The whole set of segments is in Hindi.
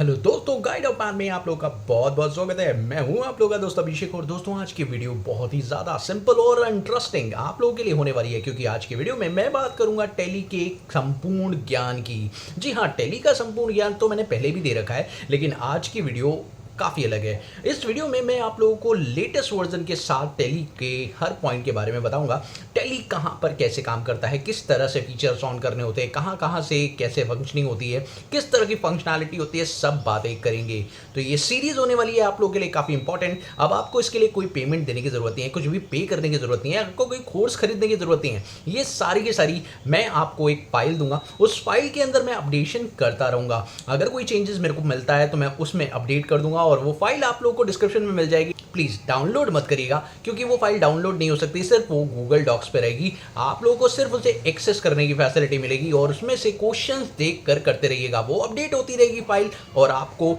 हेलो दोस्तों, गाइड ऑफ मैन में आप लोगों का बहुत बहुत स्वागत है। मैं हूं आप लोगों का दोस्त अभिषेक। और दोस्तों, आज की वीडियो बहुत ही ज़्यादा सिंपल और इंटरेस्टिंग आप लोगों के लिए होने वाली है, क्योंकि आज की वीडियो में मैं बात करूंगा टैली के संपूर्ण ज्ञान की। जी हाँ, टैली का संपूर्ण ज्ञान तो मैंने पहले भी दे रखा है, लेकिन आज की वीडियो काफ़ी अलग है। इस वीडियो में मैं आप लोगों को लेटेस्ट वर्जन के साथ टैली के हर पॉइंट के बारे में बताऊंगा। टैली कहाँ पर कैसे काम करता है, किस तरह से फीचर्स ऑन करने होते हैं, कहाँ कहाँ से कैसे फंक्शनिंग होती है, किस तरह की फंक्शनैलिटी होती है, सब बातें करेंगे। तो ये सीरीज़ होने वाली है आप लोगों के लिए काफ़ी इंपॉर्टेंट। अब आपको इसके लिए कोई पेमेंट देने की ज़रूरत नहीं है, कुछ भी पे करने की ज़रूरत नहीं है, आपको कोई कोर्स खरीदने की ज़रूरत नहीं है। ये सारी की सारी मैं आपको एक फाइल दूंगा, उस फाइल के अंदर मैं अपडेशन करता रहूँगा। अगर कोई चेंजेस मेरे को मिलता है तो मैं उसमें अपडेट कर दूंगा, और वो फाइल आप लोगों को डिस्क्रिप्शन में मिल जाएगी। प्लीज़ डाउनलोड मत करिएगा, क्योंकि वो फाइल डाउनलोड नहीं हो सकती, सिर्फ वो गूगल डॉक्स पे रहेगी। आप लोगों को सिर्फ उसे एक्सेस करने की फैसिलिटी मिलेगी, और उसमें से क्वेश्चंस देख कर करते रहिएगा। वो अपडेट होती रहेगी फाइल, और आपको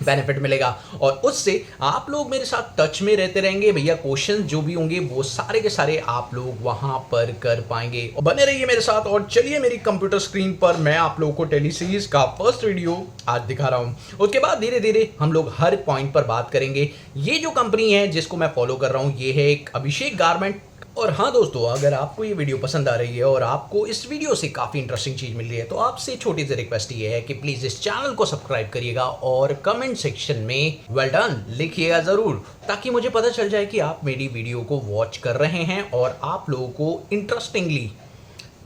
बेनिफिट मिलेगा। और उससे आप लोग मेरे साथ टच में रहते रहेंगे भैया। क्वेश्चन जो भी होंगे वो सारे के सारे आप लोग वहां पर कर पाएंगे। और बने रहिए मेरे साथ। और चलिए, मेरी कंप्यूटर स्क्रीन पर मैं आप लोगों को टैली सीरीज का फर्स्ट वीडियो आज दिखा रहा हूं। उसके बाद धीरे धीरे हम लोग हर पॉइंट पर बात करेंगे। ये जो कंपनी है जिसको मैं फॉलो कर रहा हूं, ये है एक अभिषेक गारमेंट। और हाँ दोस्तों, अगर आपको ये वीडियो पसंद आ रही है और आपको इस वीडियो से काफ़ी इंटरेस्टिंग चीज़ मिल रही है, तो आपसे छोटी सी रिक्वेस्ट ये है कि प्लीज़ इस चैनल को सब्सक्राइब करिएगा और कमेंट सेक्शन में वेल डन लिखिएगा ज़रूर, ताकि मुझे पता चल जाए कि आप मेरी वीडियो को वॉच कर रहे हैं और आप लोगों को इंटरेस्टिंगली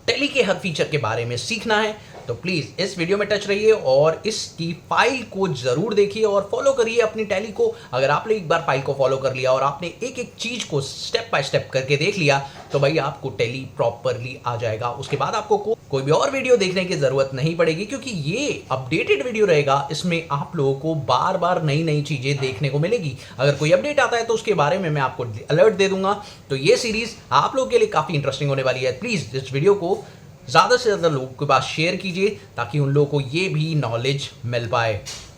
टैली के हर फीचर के बारे में सीखना है। तो प्लीज़ इस वीडियो में टच रहिए और इसकी फाइल को ज़रूर देखिए और फॉलो करिए अपनी टैली को। अगर आपने एक बार फाइल को फॉलो कर लिया और आपने एक एक चीज़ को स्टेप बाय स्टेप करके देख लिया, तो भाई आपको टैली प्रॉपरली आ जाएगा। उसके बाद आपको कोई भी और वीडियो देखने की ज़रूरत नहीं पड़ेगी, क्योंकि ये अपडेटेड वीडियो रहेगा। इसमें आप लोगों को बार बार नई नई चीज़ें देखने को मिलेगी। अगर कोई अपडेट आता है तो उसके बारे में मैं आपको अलर्ट दे दूंगा। तो ये सीरीज़ आप लोगों के लिए काफ़ी इंटरेस्टिंग होने वाली है। प्लीज़ इस वीडियो को ज़्यादा से ज़्यादा लोगों के पास शेयर कीजिए, ताकि उन लोगों को ये भी नॉलेज मिल पाए।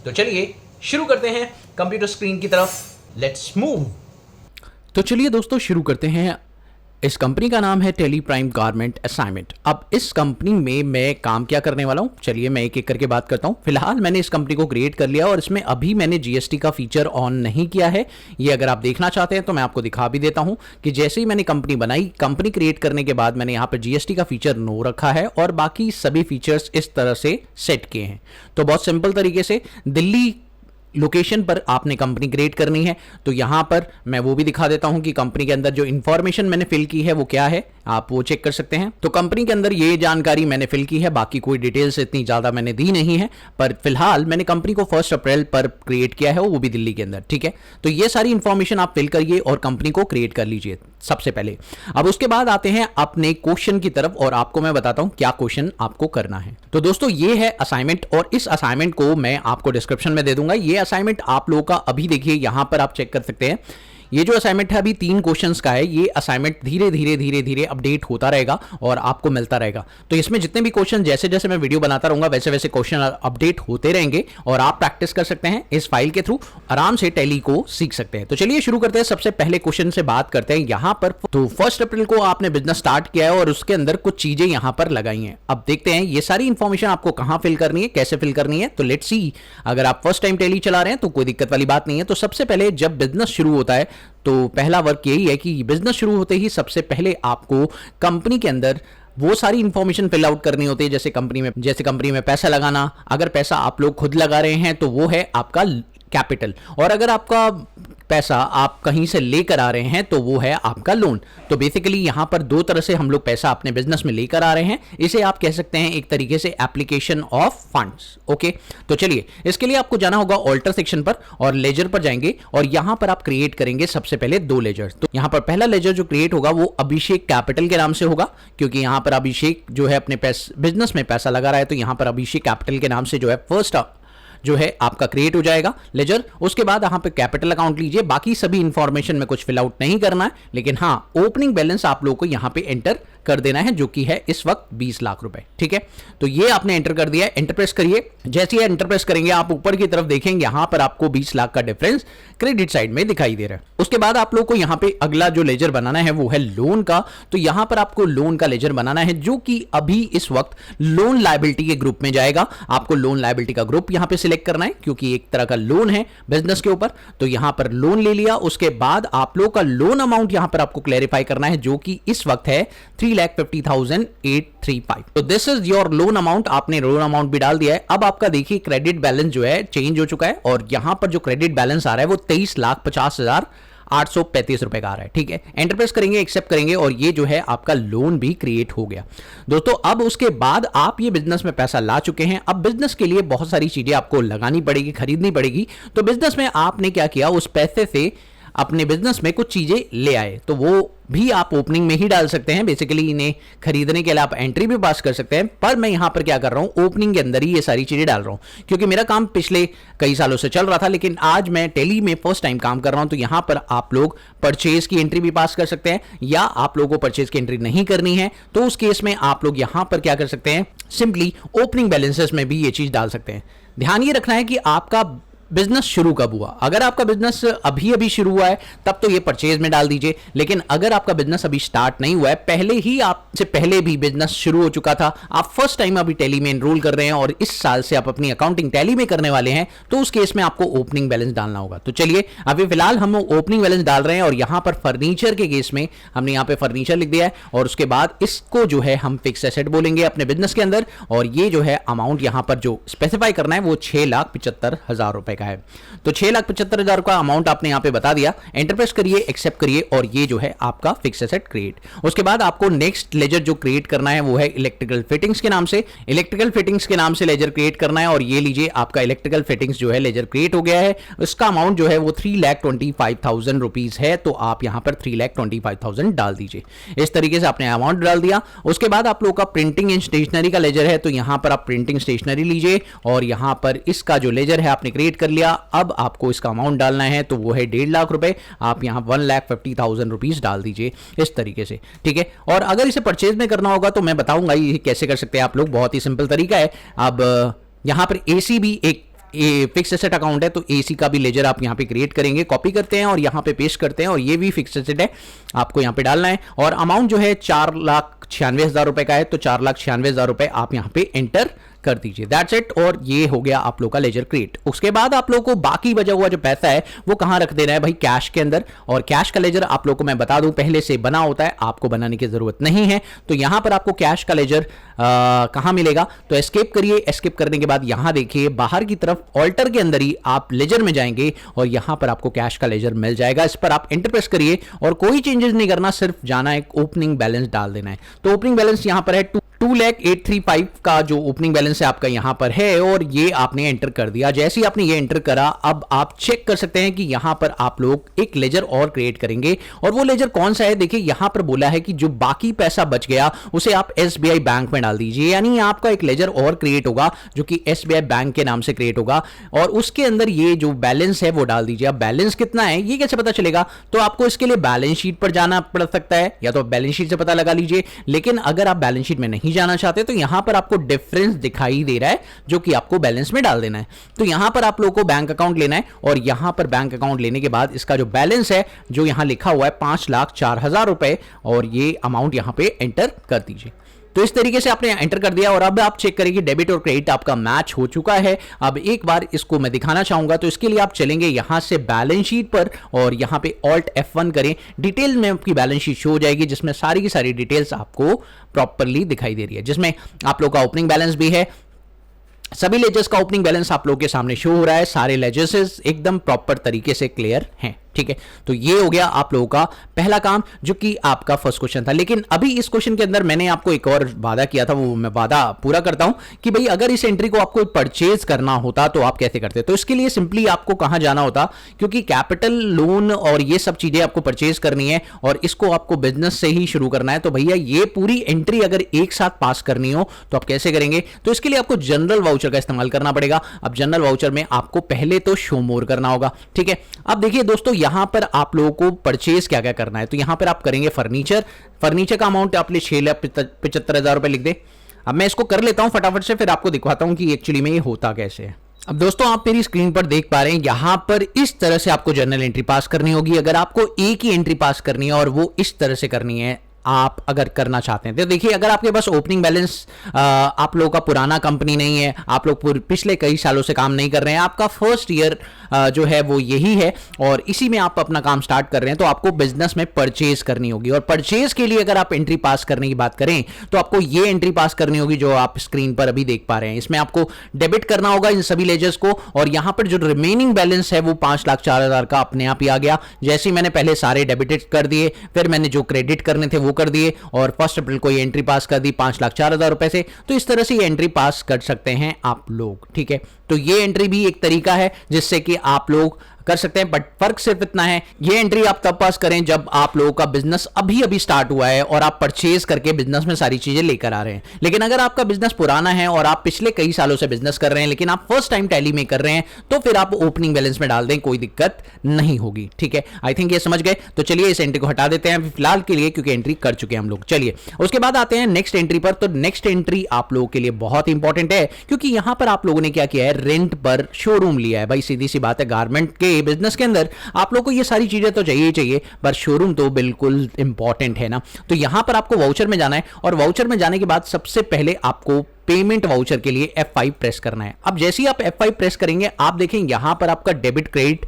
तो चलिए शुरू करते हैं कंप्यूटर स्क्रीन की तरफ। Let's move. तो चलिए दोस्तों, शुरू करते हैं। इस कंपनी का नाम है टैली प्राइम गारमेंट असाइनमेंट। अब इस कंपनी में मैं काम क्या करने वाला हूं, चलिए मैं एक एक करके बात करता हूं। फिलहाल मैंने इस कंपनी को क्रिएट कर लिया और इसमें अभी मैंने जीएसटी का फीचर ऑन नहीं किया है। ये अगर आप देखना चाहते हैं तो मैं आपको दिखा भी देता हूं कि जैसे ही मैंने कंपनी बनाई, कंपनी क्रिएट करने के बाद मैंने यहाँ पर जीएसटी का फीचर नो रखा है और बाकी सभी फीचर्स इस तरह से सेट किए हैं। तो बहुत सिंपल तरीके से दिल्ली लोकेशन पर आपने कंपनी क्रिएट करनी है। तो यहां पर मैं वो भी दिखा देता हूं कि कंपनी के अंदर जो इंफॉर्मेशन मैंने फिल की है वो क्या है, आप वो चेक कर सकते हैं। तो कंपनी के अंदर ये जानकारी मैंने फिल की है, बाकी कोई डिटेल्स इतनी ज़्यादा मैंने दी नहीं है। पर फिलहाल मैंने कंपनी को 1 अप्रैल पर क्रिएट किया है, वो भी दिल्ली के अंदर। ठीक है, तो ये सारी इंफॉर्मेशन आप फिल करिए और कंपनी को क्रिएट कर लीजिए सबसे पहले। अब उसके बाद आते हैं अपने क्वेश्चन की तरफ, और आपको मैं बताता हूं क्या क्वेश्चन आपको करना है। तो दोस्तों, ये है असाइनमेंट, और इस असाइनमेंट को मैं आपको डिस्क्रिप्शन में दे दूंगा। ये असाइनमेंट आप लोगों का अभी देखिए यहां पर आप चेक कर सकते हैं। ये जो असाइनमेंट है अभी 3 क्वेश्चंस का है। ये असाइनमेंट धीरे धीरे धीरे धीरे अपडेट होता रहेगा और आपको मिलता रहेगा। तो इसमें जितने भी क्वेश्चन जैसे जैसे मैं वीडियो बनाता रहूंगा वैसे वैसे क्वेश्चन अपडेट होते रहेंगे, और आप प्रैक्टिस कर सकते हैं इस फाइल के थ्रू, आराम से टैली को सीख सकते हैं। तो चलिए शुरू करते हैं। सबसे पहले क्वेश्चन से बात करते हैं। यहां पर तो 1 अप्रैल को आपने बिजनेस स्टार्ट किया है और उसके अंदर कुछ चीजें यहां पर लगाई हैं। अब देखते हैं ये सारी इंफॉर्मेशन आपको कहां फिल करनी है, कैसे फिल करनी है। तो लेट्स सी। अगर आप फर्स्ट टाइम टैली चला रहे हैं तो कोई दिक्कत वाली बात नहीं है। तो सबसे पहले जब बिजनेस शुरू होता है तो पहला वर्क यही है कि बिजनेस शुरू होते ही सबसे पहले आपको कंपनी के अंदर वो सारी इंफॉर्मेशन फिल आउट करनी होती है, जैसे कंपनी में पैसा लगाना। अगर पैसा आप लोग खुद लगा रहे हैं तो वो है आपका कैपिटल, और अगर आपका पैसा आप कहीं से लेकर आ रहे हैं तो वो है आपका लोन। तो बेसिकली यहां पर 2 तरह से हम लोग पैसा अपने बिजनेस में लेकर आ रहे हैं। इसे आप कह सकते हैं एक तरीके से एप्लीकेशन ऑफ फंड्स। ओके, तो चलिए इसके लिए आपको जाना होगा ऑल्टर सेक्शन पर और लेजर पर जाएंगे, और यहां पर आप क्रिएट करेंगे सबसे पहले 2 लेजर। तो यहां पर पहला लेजर जो क्रिएट होगा वो अभिषेक कैपिटल के नाम से होगा, क्योंकि यहां पर अभिषेक जो है अपने बिजनेस में पैसा लगा रहा है। तो यहां पर अभिषेक कैपिटल के नाम से जो है फर्स्ट जो है आपका क्रिएट हो जाएगा लेजर। उसके बाद यहां पे कैपिटल अकाउंट लीजिए। बाकी सभी इंफॉर्मेशन में कुछ फिल आउट नहीं करना है, लेकिन हाँ, ओपनिंग बैलेंस आप लोगों को यहां पे एंटर कर देना है, जो कि है इस वक्त 20 लाख रुपए। ठीक है, तो ये आपने एंटर कर दिया है, एंटर प्रेस करिए। जैसे ही एंटर प्रेस करेंगे आप ऊपर की तरफ देखेंगे, यहां पर आपको 20 लाख का डिफरेंस क्रेडिट साइड में दिखाई दे रहा है। उसके बाद आप लोग को यहां पे अगला जो लेजर बनाना है वो है लोन का। तो यहां पर आपको लोन का लेजर बनाना है, जो कि अभी इस वक्त लोन लायबिलिटी के ग्रुप में जाएगा। आपको लोन लायबिलिटी का ग्रुप यहां पे सिलेक्ट करना है, क्योंकि एक तरह का लोन है बिजनेस के ऊपर। तो यहां पर लोन ले लिया, उसके बाद आप लोग का लोन अमाउंट यहां पर आपको क्लैरिफाई करना है, जो कि इस वक्त है 3,50,835। तो this is your loan amount. आपने लोन अमाउंट भी डाल दिया है। अब आपका देखिए क्रेडिट बैलेंस जो है चेंज हो चुका है, और यहां पर जो क्रेडिट बैलेंस आ रहा है वो 23,50,835 रुपए का आ रहा है। ठीक है, एंटर प्रेस करेंगे, एक्सेप्ट करेंगे, और ये जो है आपका लोन भी क्रिएट हो गया। दोस्तों अब उसके बाद आप ये बिजनेस में पैसा ला चुके हैं। अब बिजनेस के लिए बहुत सारी चीजें आपको लगानी पड़ेगी, खरीदनी पड़ेगी। तो बिजनेस में आपने क्या किया, उस पैसे से अपने बिजनेस में कुछ चीजें ले आए, तो वो भी आप ओपनिंग में ही डाल सकते हैं। बेसिकली इन्हें खरीदने के लिए आप एंट्री भी पास कर सकते हैं, पर मैं यहां पर क्या कर रहा हूं, ओपनिंग के अंदर ही ये सारी चीजें डाल रहा हूं, क्योंकि मेरा काम पिछले कई सालों से चल रहा था, लेकिन आज मैं टेली में फर्स्ट टाइम काम कर रहा हूं। तो यहां पर आप लोग परचेज की एंट्री भी पास कर सकते हैं, या आप लोगों को परचेज की एंट्री नहीं करनी है तो उस केस में आप लोग यहां पर क्या कर सकते हैं, सिंपली ओपनिंग बैलेंसेस में भी ये चीज डाल सकते हैं। ध्यान ये रखना है कि आपका बिजनेस शुरू कब हुआ। अगर आपका बिजनेस अभी अभी शुरू हुआ है तब तो ये परचेज में डाल दीजिए, लेकिन अगर आपका बिजनेस अभी स्टार्ट नहीं हुआ है, पहले ही आपसे पहले भी बिजनेस शुरू हो चुका था, आप फर्स्ट टाइम अभी टैली में एनरोल कर रहे हैं और इस साल से आप अपनी अकाउंटिंग टैली में करने वाले हैं, तो उस केस में आपको ओपनिंग बैलेंस डालना होगा। तो चलिए अभी फिलहाल हम ओपनिंग बैलेंस डाल रहे हैं, और यहां पर फर्नीचर के केस में हमने यहां पे फर्नीचर लिख दिया है, और उसके बाद इसको जो है हम फिक्स एसेट बोलेंगे अपने बिजनेस के अंदर, और ये जो है अमाउंट यहां पर जो स्पेसिफाई करना है वो 6,75,000 रुपए का है। तो 6,75,000 का अमाउंट आपने यहां पे बता दिया। एंटर प्रेस करिए, एक्सेप्ट करिए, और ये जो है आपका फिक्स एसेट क्रिएट। उसके बाद आपको नेक्स्ट लेजर जो क्रिएट करना है वो है इलेक्ट्रिकल फिटिंग्स के नाम से। इलेक्ट्रिकल फिटिंग्स के नाम से लेजर क्रिएट करना है, और ये लीजिए आपका इलेक्ट्रिकल फिटिंग्स जो है लेजर क्रिएट हो गया है। उसका अमाउंट जो है वो 3,25,000 रुपीज है। तो आप यहां पर 3,25,000 डाल दीजिए। इस तरीके से आपने अमाउंट डाल दिया। उसके बाद आप लोग का प्रिंटिंग एंड स्टेशनरी का लेजर है, तो यहां पर आप प्रिंटिंग स्टेशनरी लीजिए, और यहां पर इसका जो लेजर है आपने क्रिएट कर लिया। अब आपको इसका अमाउंट डालना है, तो वो है 1.5 लाख रुपए। आप यहां 1,50,000 रुपीज डाल दीजिए इस तरीके से। ठीक है, और अगर इसे परचेज में करना होगा तो मैं बताऊंगा ये कैसे कर सकते हैं आप लोग। बहुत ही सिंपल तरीका है। अब यहां पर एसी भी एक फिक्स एसेट अकाउंट है, तो एसी का भी लेजर आप यहां पे क्रिएट करेंगे, कॉपी करते हैं और यहां पे पेस्ट करते हैं, और ये भी फिक्स एसेट है, आपको यहां पे डालना है। और अमाउंट जो है 4,96,000 रुपए का है, तो 4,96,000 रुपए आप यहां पे एंटर कर दीजिए। दैट्स इट, और ये हो गया आप लोग का लेजर क्रिएट। उसके बाद आप लोग को बाकी बचा हुआ जो पैसा है वो कहां रख देना है भाई, कैश के अंदर। और कैश का लेजर आप लोग को मैं बता दूं पहले से बना होता है, आपको बनाने की जरूरत नहीं है। तो यहां पर आपको कैश का लेजर कहां मिलेगा, तो एस्केप करिए। एस्केप करने के बाद यहां देखिए बाहर की तरफ ऑल्टर के अंदर ही आप लेजर में जाएंगे, और यहां पर आपको कैश का लेजर मिल जाएगा। इस पर आप एंटर प्रेस करिए, और कोई चेंजेस नहीं करना, सिर्फ जाना है, ओपनिंग बैलेंस डाल देना है। तो ओपनिंग बैलेंस यहां पर है 2,08,35 का जो ओपनिंग बैलेंस है आपका यहां पर है, और ये आपने एंटर कर दिया। जैसे ही आपने ये एंटर करा, अब आप चेक कर सकते हैं कि यहां पर आप लोग एक लेजर और क्रिएट करेंगे, और वो लेजर कौन सा है। देखिए यहां पर बोला है कि जो बाकी पैसा बच गया उसे आप SBI बैंक में डाल दीजिए, यानी आपका एक लेजर और क्रिएट होगा जो कि SBI बैंक के नाम से क्रिएट होगा, और उसके अंदर ये जो बैलेंस है वो डाल दीजिए। अब बैलेंस कितना है ये कैसे पता चलेगा, तो आपको इसके लिए बैलेंस शीट पर जाना पड़ सकता है, या तो बैलेंस शीट से पता लगा लीजिए। लेकिन अगर आप बैलेंस शीट में नहीं जाना चाहते तो यहां पर आपको डिफरेंस दिखाई दे रहा है, जो कि आपको बैलेंस में डाल देना है। तो यहां पर आप लोगों को बैंक अकाउंट लेना है, और यहां पर बैंक अकाउंट लेने के बाद इसका जो बैलेंस है जो यहां लिखा हुआ है 5,04,000 रुपए, और ये अमाउंट यहां पे एंटर कर दीजिए। तो इस तरीके से आपने एंटर कर दिया, और अब आप चेक करेंगे डेबिट और क्रेडिट आपका मैच हो चुका है। अब एक बार इसको मैं दिखाना चाहूंगा, तो इसके लिए आप चलेंगे यहां से बैलेंस शीट पर, और यहां पे Alt F1 करें। डिटेल में आपकी बैलेंस शीट शो हो जाएगी, जिसमें सारी की सारी डिटेल्स आपको प्रॉपरली दिखाई दे रही है, जिसमें आप लोग का ओपनिंग बैलेंस भी है। सभी लेजर्स का ओपनिंग बैलेंस आप लोगों के सामने शो हो रहा है। सारे लेजर्स एकदम प्रॉपर तरीके से क्लियर हैं। ठीक है, तो ये हो गया आप लोगों का पहला काम, जो कि आपका फर्स्ट क्वेश्चन था। लेकिन अभी इस क्वेश्चन के अंदर मैंने आपको एक और वादा किया था, वो मैं वादा पूरा करता हूं कि भाई अगर इस एंट्री को आपको परचेज करना होता तो आप कैसे करते। तो इसके लिए सिंपली आपको कहां जाना होता, क्योंकि कैपिटल लोन और ये सब चीजें आपको परचेज करनी है, और इसको आपको बिजनेस से ही शुरू करना है। तो भैया ये पूरी एंट्री अगर एक साथ पास करनी हो तो आप कैसे करेंगे, तो इसके लिए आपको जनरल वाउचर का इस्तेमाल करना पड़ेगा। अब जनरल वाउचर में आपको पहले तो शो मोर करना होगा। ठीक है, अब देखिए दोस्तों यहां पर आप लोगों को परचेज क्या क्या करना है, तो यहां पर आप करेंगे फर्नीचर का अमाउंट आप 6,75,000 रुपए लिख दे। अब मैं इसको कर लेता हूं फटाफट से, फिर आपको दिखाता हूं कि एक्चुअली में ये होता कैसे है। अब दोस्तों आप मेरी स्क्रीन पर देख पा रहे हैं, यहां पर इस तरह से आपको जर्नल एंट्री पास करनी होगी। अगर आपको एक ही एंट्री पास करनी है और वो इस तरह से करनी है, आप अगर करना चाहते हैं तो देखिए, अगर आपके पास ओपनिंग बैलेंस आप लोगों का पुराना कंपनी नहीं है, आप लोग पिछले कई सालों से काम नहीं कर रहे हैं, आपका फर्स्ट ईयर जो है वो यही है और इसी में आप अपना काम स्टार्ट कर रहे हैं, तो आपको बिजनेस में परचेज करनी होगी। और परचेज के लिए अगर आप एंट्री पास करने की बात करें तो आपको ये एंट्री पास करनी होगी जो आप स्क्रीन पर अभी देख पा रहे हैं। इसमें आपको डेबिट करना होगा इन सभी लेजर्स को, और यहां पर जो रिमेनिंग बैलेंस है वो 5,04,000 का अपने आप ही आ गया। जैसे ही मैंने पहले सारे डेबिटेड कर दिए, फिर मैंने जो क्रेडिट करने थे वो कर दिए और 1 अप्रैल को ये एंट्री पास कर दी 5,04,000 रुपए से। तो इस तरह से ये एंट्री पास कर सकते हैं आप लोग, ठीक है। तो ये एंट्री भी एक तरीका है जिससे कि आप लोग कर सकते हैं, बट फर्क सिर्फ इतना है, ये एंट्री आप तब पास करें जब आप लोगों का बिजनेस अभी अभी स्टार्ट हुआ है और आप परचेज करके बिजनेस में सारी चीजें लेकर आ रहे हैं। लेकिन अगर आपका बिजनेस पुराना है और आप पिछले कई सालों से बिजनेस कर रहे हैं लेकिन आप फर्स्ट टाइम टैली में कर रहे हैं, तो फिर आप ओपनिंग बैलेंस में डाल दें, कोई दिक्कत नहीं होगी, ठीक है। आई थिंक ये समझ गए। तो चलिए इस एंट्री को हटा देते हैं फिलहाल के लिए, क्योंकि एंट्री कर चुके हैं हम लोग। चलिए उसके बाद आते हैं नेक्स्ट एंट्री पर। तो नेक्स्ट एंट्री आप लोगों के लिए बहुत इंपॉर्टेंट है, क्योंकि यहां पर आप लोगों ने क्या किया है, रेंट पर शोरूम लिया है। भाई सीधी सी बात है, गारमेंट के बिजनेस के अंदर आप लोग को ये सारी चीजें तो चाहिए ही चाहिए, पर शोरूम तो बिल्कुल इंपॉर्टेंट है ना। तो यहां पर आपको वाउचर में जाना है और वाउचर में जाने के बाद सबसे पहले आपको पेमेंट वाउचर के लिए F5 प्रेस करना है। अब जैसे ही आप F5 प्रेस करेंगे आप देखेंगे यहां पर आपका डेबिट क्रेडिट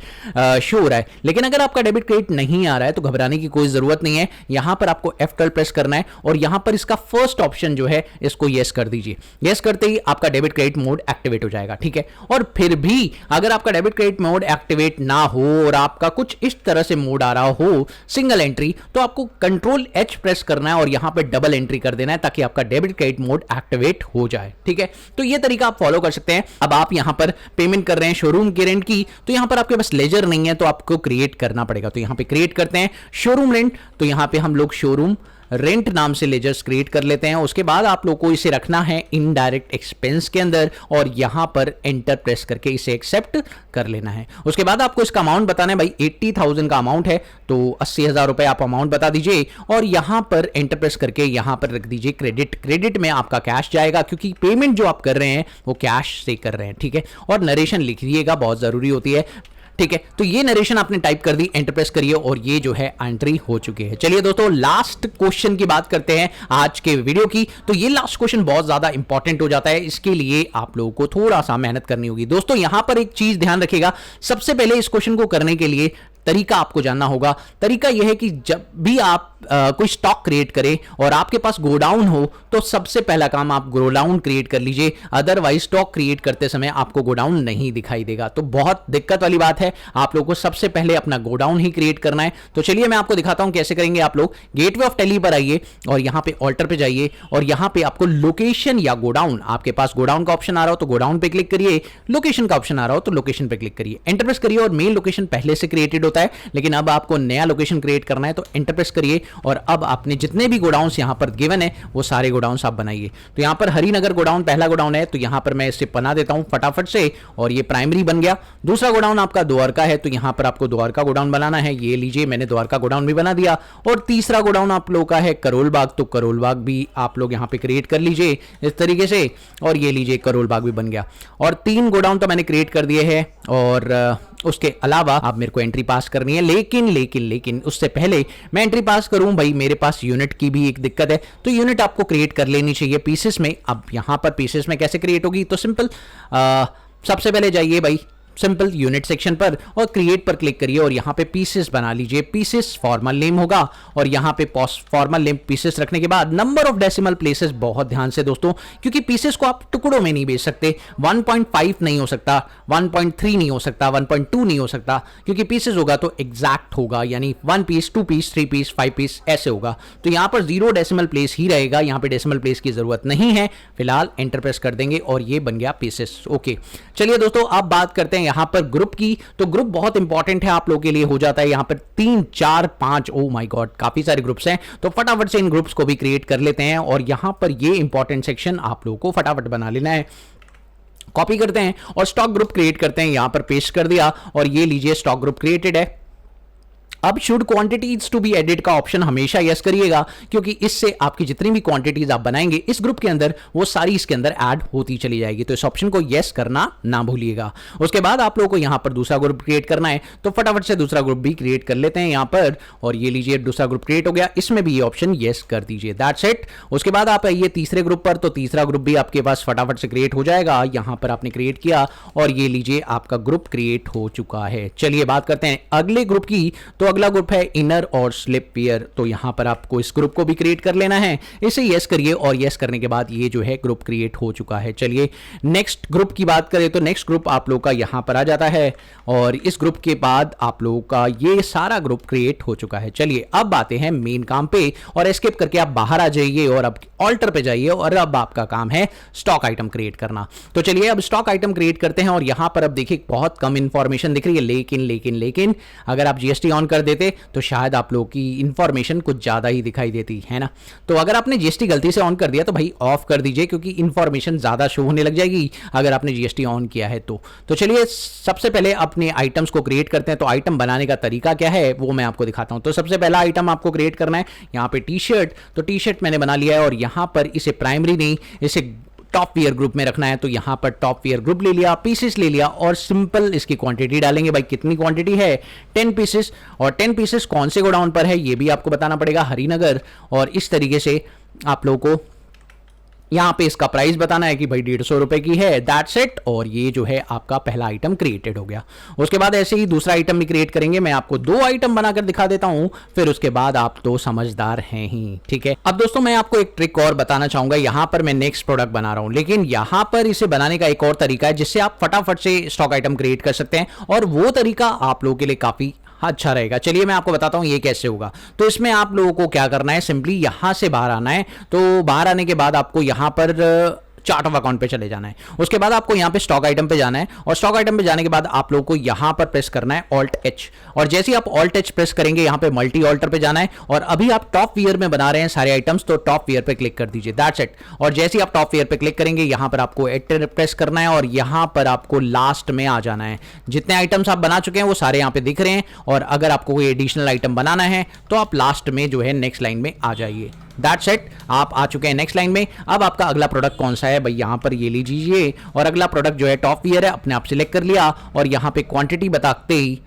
शो हो रहा है, लेकिन अगर आपका डेबिट क्रेडिट नहीं आ रहा है तो घबराने की कोई जरूरत नहीं है। यहां पर आपको F12 प्रेस करना है और यहां पर इसका फर्स्ट ऑप्शन जो है इसको यस कर दीजिए। यस करते ही आपका डेबिट क्रेडिट मोड एक्टिवेट हो जाएगा, ठीक है। और फिर भी अगर आपका डेबिट क्रेडिट मोड एक्टिवेट ना हो और आपका कुछ इस तरह से मोड आ रहा हो सिंगल एंट्री, तो आपको Ctrl+H प्रेस करना है और यहां पर डबल एंट्री कर देना है ताकि आपका डेबिट क्रेडिट मोड एक्टिवेट हो जाए, ठीक है। तो ये तरीका आप फॉलो कर सकते हैं। अब आप यहां पर पेमेंट कर रहे हैं शोरूम के रेंट की, तो यहां पर आपके पास लेजर नहीं है तो आपको क्रिएट करना पड़ेगा। तो यहां पे क्रिएट करते हैं शोरूम रेंट, तो यहां पे हम लोग शोरूम रेंट नाम से लेजर्स क्रिएट कर लेते हैं। उसके बाद आप लोग को इसे रखना है इनडायरेक्ट एक्सपेंस के अंदर और यहां पर एंटर प्रेस करके इसे एक्सेप्ट कर लेना है। उसके बाद आपको इसका अमाउंट बताना है। भाई 80,000 का अमाउंट है तो 80,000 रुपए आप अमाउंट बता दीजिए और यहां पर एंटर प्रेस करके यहां पर रख दीजिए क्रेडिट में आपका कैश जाएगा, क्योंकि पेमेंट जो आप कर रहे हैं वो कैश से कर रहे हैं, ठीक है। और नरेशन लिखिएगा, बहुत जरूरी होती है, ठीक है। तो ये नरेशन आपने टाइप कर दी, एंटर प्रेस करिए और ये जो है एंट्री हो चुकी है। चलिए दोस्तों लास्ट क्वेश्चन की बात करते हैं आज के वीडियो की। तो ये लास्ट क्वेश्चन बहुत ज्यादा इंपॉर्टेंट हो जाता है, इसके लिए आप लोगों को थोड़ा सा मेहनत करनी होगी। दोस्तों यहां पर एक चीज ध्यान रखिएगा, सबसे पहले इस क्वेश्चन को करने के लिए तरीका आपको जानना होगा। तरीका यह है कि जब भी आप कोई स्टॉक क्रिएट करें और आपके पास गोडाउन हो तो सबसे पहला काम आप गोडाउन क्रिएट कर लीजिए, अदरवाइज स्टॉक क्रिएट करते समय आपको गोडाउन नहीं दिखाई देगा। तो बहुत दिक्कत वाली बात है, आप लोगों को सबसे पहले अपना गोडाउन ही क्रिएट करना है। तो चलिए मैं आपको दिखाता हूं कैसे करेंगे। आप लोग गेटवे ऑफ टैली पर आइए और यहां पे ऑल्टर पे जाइए और यहां पे आपको लोकेशन या गोडाउन, आपके पास गोडाउन का ऑप्शन आ रहा हो तो गोडाउन पे क्लिक करिए, लोकेशन का ऑप्शन आ रहा हो तो लोकेशन पे क्लिक करिए, एंटर प्रेस करिए। और मेन लोकेशन पहले से क्रिएटेड होता है, लेकिन अब आपको नया लोकेशन क्रिएट करना है तो एंटर प्रेस करिए और अब आपने जितने भी गोडाउन्स यहां पर गिवन है वो सारे गोडाउन्स आप बनाइए। तो यहां पर हरिनगर गोडाउन पहला गोडाउन है, तो यहां पर मैं इसे बना देता हूं फटाफट से और ये प्राइमरी बन गया। दूसरा गोडाउन आपका द्वारका है, तो यहां पर आपको द्वारका गोडाउन बनाना है, ये लीजिए मैंने द्वारका गोडाउन भी बना दिया। और तीसरा गोडाउन आप लोगों का है करोल बाग, तो करोल बाग भी आप लोग यहां पे क्रिएट कर लीजिए इस तरीके से और ये लीजिए करोल बाग भी बन गया। और 3 गोडाउन तो मैंने क्रिएट कर दिए हैं और उसके अलावा अब मेरे को एंट्री पास करनी है, लेकिन उससे पहले मैं एंट्री पास करूं, भाई मेरे पास यूनिट की भी एक दिक्कत है, तो यूनिट आपको क्रिएट कर लेनी चाहिए पीसेस में। अब यहां पर पीसेस में कैसे क्रिएट होगी, तो सिंपल सबसे पहले जाइए भाई सिंपल यूनिट सेक्शन पर और क्रिएट पर क्लिक करिए और यहां पे पीसेस बना लीजिए। पीसेस फॉर्मल नेम होगा और यहां पे फॉर्मल नेम पीसेस रखने के बाद नंबर ऑफ डेसिमल प्लेसेस, बहुत ध्यान से दोस्तों, क्योंकि पीसेस को आप टुकड़ों में नहीं बेच सकते। 1.5 नहीं हो सकता, 1.3 नहीं हो सकता, 1.2 नहीं हो सकता, क्योंकि पीसेस होगा तो एग्जैक्ट होगा, यानी 1 पीस, 2 पीस, 3 पीस, 5 पीस ऐसे होगा। तो यहां पर 0 डेसिमल प्लेस ही रहेगा, यहां पे डेसिमल प्लेस की जरूरत नहीं है। फिलहाल एंटर प्रेस कर देंगे और ये बन गया पीसेस। ओके चलिए दोस्तों अब बात करते हैं यहां पर ग्रुप की। तो ग्रुप बहुत इंपॉर्टेंट है आप लोगों के लिए, हो जाता है यहां पर 3, 4, 5, ओ माय गॉड काफी सारे ग्रुप्स हैं, तो फटाफट से इन ग्रुप्स को भी क्रिएट कर लेते हैं और यहां पर ये इंपॉर्टेंट सेक्शन आप लोगों को फटाफट बना लेना है। कॉपी करते हैं और स्टॉक ग्रुप क्रिएट करते हैं, यहां पर पेस्ट कर दिया और ये लीजिए स्टॉक ग्रुप क्रिएटेड है। अब should quantities to be added का ऑप्शन हमेशा यस करिएगा, क्योंकि इससे आपकी जितनी भी क्वांटिटीज आप बनाएंगे इस ग्रुप के अंदर वो सारी इसके अंदर ऐड होती चली जाएगी। तो इस ऑप्शन को यस करना ना भूलिएगा। उसके बाद आप लोगों को यहां पर दूसरा ग्रुप क्रिएट करना है, तो फटाफट से दूसरा ग्रुप भी क्रिएट कर लेते हैं यहां पर। और ये लीजिए दूसरा ग्रुप क्रिएट हो गया, इसमें भी ये ऑप्शन यस कर दीजिए। That's it. उसके बाद आप आइए तीसरे ग्रुप पर, तो तीसरा ग्रुप भी आपके पास फटाफट से क्रिएट हो जाएगा। यहां पर आपने क्रिएट किया और ये लीजिए आपका ग्रुप क्रिएट हो चुका है। चलिए बात करते हैं अगले ग्रुप की। तो अगला ग्रुप है इनर और स्लिप पेयर। तो यहां पर आपको इस ग्रुप को भी क्रिएट कर लेना है, इसे यस करिए और यस करने के बाद ये जो है ग्रुप क्रिएट हो चुका है। चलिए नेक्स्ट ग्रुप की बात करें, तो नेक्स्ट ग्रुप आप लोग का यहां पर आ जाता है और इस ग्रुप के बाद आप लोगों का ये सारा ग्रुप क्रिएट हो चुका है। चलिए अब आते हैं मेन काम पे और एस्केप करके आप बाहर आ जाइए और अब ऑल्टर पे जाइए और अब आपका काम है स्टॉक आइटम क्रिएट करना। तो चलिए अब स्टॉक आइटम क्रिएट करते हैं और यहां पर अब देखिए बहुत कम इंफॉर्मेशन दिख रही है, लेकिन अगर आप जीएसटी ऑन कर देते तो शायद आप लोगों की इंफॉर्मेशन कुछ ज्यादा ही दिखाई देती है ना। तो अगर आपने जीएसटी गलती से ऑन कर दिया तो भाई ऑफ कर दीजिए, क्योंकि इंफॉर्मेशन ज्यादा शो होने लग जाएगी अगर आपने जीएसटी ऑन किया है तो चलिए सबसे पहले अपने आइटम्स को क्रिएट करते हैं। तो आइटम बनाने का तरीका क्या है वो मैं आपको दिखाता हूं। तो सबसे पहला आइटम आपको क्रिएट करना है यहां पे टी शर्ट। तो टी शर्ट मैंने बना लिया है और यहां पर इसे प्राइमरी नहीं, इसे टॉप वियर ग्रुप में रखना है। तो यहां पर टॉप वियर ग्रुप ले लिया, पीसेस ले लिया और सिंपल इसकी क्वांटिटी डालेंगे। भाई कितनी क्वांटिटी है? 10 पीसेस। और 10 पीसेस कौन से गोडाउन पर है ये भी आपको बताना पड़ेगा, हरिनगर। और इस तरीके से आप लोगों को यहां पे इसका प्राइस बताना है कि भाई 150 रुपए की है। That's it. और ये जो है आपका पहला आइटम क्रिएटेड हो गया। उसके बाद ऐसे ही दूसरा आइटम भी क्रिएट करेंगे। मैं आपको 2 आइटम बनाकर दिखा देता हूं, फिर उसके बाद आप तो समझदार हैं ही, ठीक है। अब दोस्तों मैं आपको एक ट्रिक और बताना चाहूंगा। यहां पर मैं नेक्स्ट प्रोडक्ट बना रहा हूं, लेकिन यहां पर इसे बनाने का एक और तरीका है जिससे आप फटाफट से स्टॉक आइटम क्रिएट कर सकते हैं और वो तरीका आप लोगों के लिए काफी अच्छा रहेगा। चलिए मैं आपको बताता हूं ये कैसे होगा। तो इसमें आप लोगों को क्या करना है, सिंपली यहां से बाहर आना है। तो बाहर आने के बाद आपको यहां पर चार्ट ऑफ अकाउंट पे चले जाना है। उसके बाद आपको यहां पे स्टॉक आइटम पे जाना है और स्टॉक आइटम पे जाने के बाद आप लोगों को यहां पर प्रेस करना है ऑल्ट एच। और जैसे ही आप ऑल्ट एच प्रेस करेंगे यहां पे मल्टी ऑल्टर पे जाना है और अभी आप टॉप वियर में बना रहे हैं सारे आइटम्स, तो टॉप वियर पे क्लिक कर दीजिए। That's it. और जैसे ही आप टॉप वियर पे क्लिक करेंगे यहां पर आपको एंटर प्रेस करना है और यहां पर आपको लास्ट में आ जाना है। जितने आइटम्स आप बना चुके हैं वो सारे यहां पे दिख रहे हैं और अगर आपको कोई एडिशनल आइटम बनाना है तो आप लास्ट में जो है नेक्स्ट लाइन में आ जाइए। That's it. आप आ चुके हैं नेक्स्ट लाइन में। अब आपका अगला प्रोडक्ट कौन सा है भाई, यहां पर ये लीजिए और अगला प्रोडक्ट जो है टॉप वियर है, अपने आप सिलेक्ट कर लिया और यहां पे क्वांटिटी बताते ही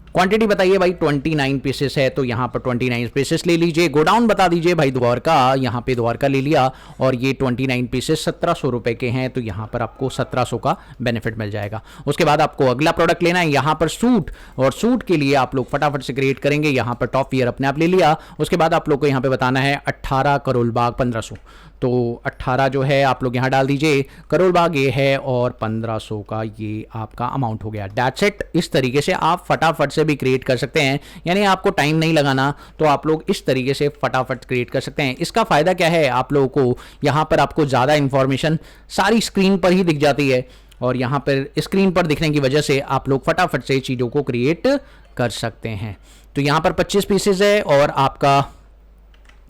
क्वांटिटी बताइए भाई 29 पीसेस है, तो यहां पर 29 पीसेस ले लीजिए। गोडाउन बता दीजिए भाई द्वारका, यहां पे द्वारका ले लिया और ये 29 पीसेस 1700 रुपए के हैं, तो यहां पर आपको 1700 का बेनिफिट मिल जाएगा। उसके बाद आपको अगला प्रोडक्ट लेना है यहां पर सूट, और सूट के लिए आप लोग फटाफट से क्रिएट करेंगे। यहां पर टॉप वियर अपने आप ले लिया। उसके बाद आप लोग को यहां पे बताना है 18 करोल बाग 1500, तो 18 जो है आप लोग यहां डाल दीजिए, करोल बाग ये है और 1500 का ये आपका अमाउंट हो गया। That's it. इस तरीके से आप फटाफट से भी क्रिएट कर सकते हैं, यानी आपको टाइम नहीं लगाना, तो आप लोग इस तरीके से फटाफट क्रिएट कर सकते हैं। इसका फायदा क्या है, आप लोगों को यहां पर आपको ज़्यादा इंफॉर्मेशन सारी स्क्रीन पर ही दिख जाती है और यहां पर स्क्रीन पर दिखने की वजह से आप लोग फटाफट से चीज़ों को क्रिएट कर सकते हैं। तो यहां पर 25 पीसेज है और आपका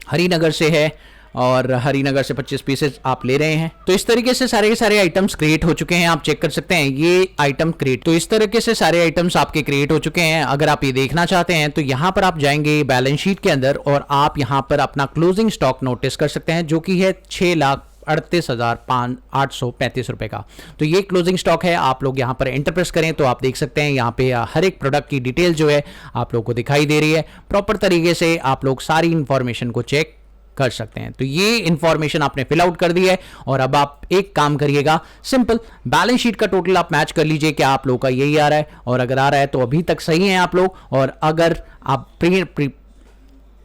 हरिनगर से है और हरिनगर से 25 पीसेस आप ले रहे हैं। तो इस तरीके से सारे के सारे आइटम्स क्रिएट हो चुके हैं, आप चेक कर सकते हैं ये आइटम क्रिएट। तो इस तरीके से सारे आइटम्स आपके क्रिएट हो चुके हैं। अगर आप ये देखना चाहते हैं तो यहां पर आप जाएंगे बैलेंस शीट के अंदर और आप यहां पर अपना क्लोजिंग स्टॉक नोटिस कर सकते हैं, जो कि है 6,38,835 रुपए का। तो ये क्लोजिंग स्टॉक है। आप लोग यहां पर एंटर प्रेस करें तो आप देख सकते हैं यहां पे हर एक प्रोडक्ट की डिटेल जो है आप लोग को दिखाई दे रही है। प्रॉपर तरीके से आप लोग सारी इंफॉर्मेशन को चेक कर सकते हैं। तो ये इंफॉर्मेशन आपने फिल आउट कर दी है और अब आप एक काम करिएगा, सिंपल बैलेंस शीट का टोटल आप मैच कर लीजिए क्या आप लोगों का यही आ रहा है, और अगर आ रहा है तो अभी तक सही है आप लोग। और अगर आप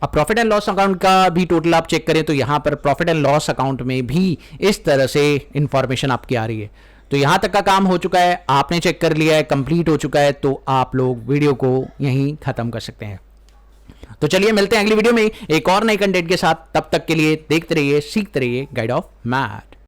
प्रॉफिट एंड लॉस अकाउंट का भी टोटल आप चेक करें तो यहां पर प्रॉफिट एंड लॉस अकाउंट में भी इस तरह से इंफॉर्मेशन आपकी आ रही है। तो यहां तक का काम हो चुका है, आपने चेक कर लिया है, कंप्लीट हो चुका है, तो आप लोग वीडियो को यहीं खत्म कर सकते हैं। तो चलिए मिलते हैं अगली वीडियो में एक और नए कंटेंट के साथ। तब तक के लिए देखते रहिए, सीखते रहिए गाइड ऑफ मैथ।